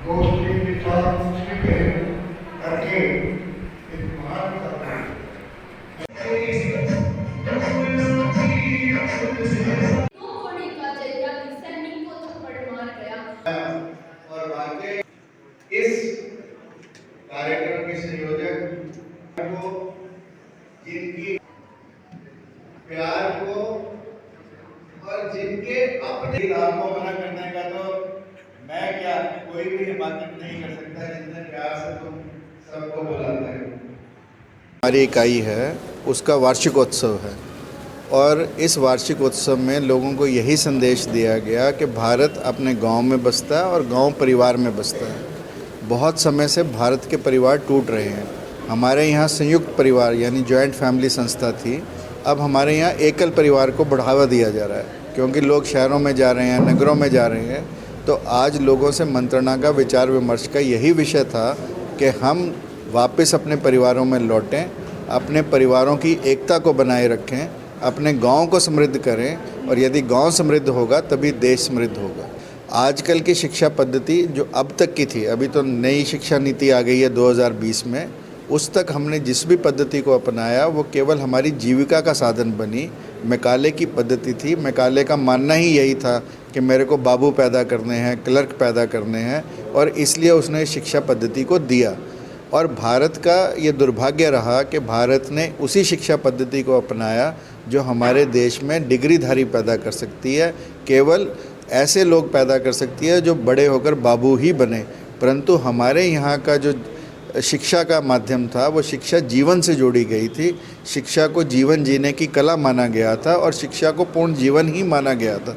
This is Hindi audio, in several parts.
गोष्ठी विचार करके एक महान और वाकई इस कार्यक्रम के संयोजक को जिनकी प्यार को और जिनके अपने काम को मना करने का तो मैं क्या कोई भी हिम्मत नहीं कर सकता, जितने प्यार से तुम सबको बुलाते हैं। हमारी इकाई है उसका वार्षिकोत्सव है और इस वार्षिकोत्सव में लोगों को यही संदेश दिया गया कि भारत अपने गांव में बसता है और गांव परिवार में बसता है। बहुत समय से भारत के परिवार टूट रहे हैं। हमारे यहाँ संयुक्त परिवार यानी जॉइंट फैमिली संस्था थी, अब हमारे यहाँ एकल परिवार को बढ़ावा दिया जा रहा है क्योंकि लोग शहरों में जा रहे हैं, नगरों में जा रहे हैं। तो आज लोगों से मंत्रणा का विचार विमर्श का यही विषय था कि हम वापस अपने परिवारों में लौटें, अपने परिवारों की एकता को बनाए रखें, अपने गांव को समृद्ध करें और यदि गांव समृद्ध होगा तभी देश समृद्ध होगा। आजकल की शिक्षा पद्धति जो अब तक की थी, अभी तो नई शिक्षा नीति आ गई है 2020 में, उस तक हमने जिस भी पद्धति को अपनाया वो केवल हमारी जीविका का साधन बनी। मैकाले की पद्धति थी, मैकाले का मानना ही यही था कि मेरे को बाबू पैदा करने हैं, क्लर्क पैदा करने हैं और इसलिए उसने शिक्षा पद्धति को दिया। और भारत का ये दुर्भाग्य रहा कि भारत ने उसी शिक्षा पद्धति को अपनाया जो हमारे देश में डिग्रीधारी पैदा कर सकती है, केवल ऐसे लोग पैदा कर सकती है जो बड़े होकर बाबू ही बने। परंतु हमारे यहाँ का जो शिक्षा का माध्यम था वो शिक्षा जीवन से जोड़ी गई थी। शिक्षा को जीवन जीने की कला माना गया था और शिक्षा को पूर्ण जीवन ही माना गया था।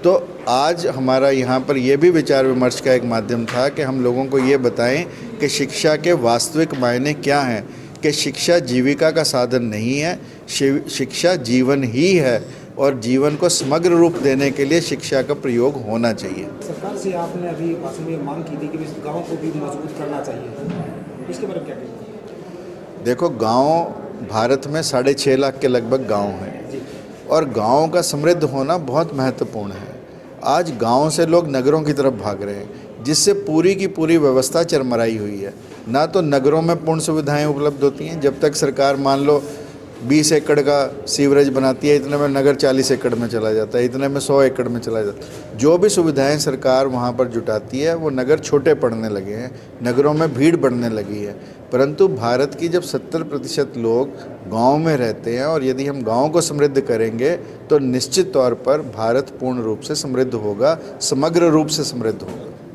तो आज हमारा यहाँ पर यह भी विचार विमर्श का एक माध्यम था कि हम लोगों को ये बताएं कि शिक्षा के वास्तविक मायने क्या हैं, कि शिक्षा जीविका का साधन नहीं है, शिक्षा जीवन ही है और जीवन को समग्र रूप देने के लिए शिक्षा का प्रयोग होना चाहिए। सरकार से आपने अभी भाषण में मांग की थी कि इस गाँव को भी मजबूत करना चाहिए, इसके बारे में क्या कहेंगे? देखो, गांव भारत में 6.5 लाख के लगभग गांव हैं और गाँव का समृद्ध होना बहुत महत्वपूर्ण है। आज गांव से लोग नगरों की तरफ भाग रहे हैं जिससे पूरी की पूरी व्यवस्था चरमराई हुई है। ना तो नगरों में पूर्ण सुविधाएं उपलब्ध होती हैं, जब तक सरकार मान लो 20 एकड़ का सीवरेज बनाती है, इतने में नगर 40 एकड़ में चला जाता है, इतने में 100 एकड़ में चला जाता है। जो भी सुविधाएं सरकार वहां पर जुटाती है वो नगर छोटे पड़ने लगे हैं, नगरों में भीड़ बढ़ने लगी है। परंतु भारत की जब 70% लोग गांव में रहते हैं और यदि हम गांव को समृद्ध करेंगे तो निश्चित तौर पर भारत पूर्ण रूप से समृद्ध होगा, समग्र रूप से समृद्ध होगा।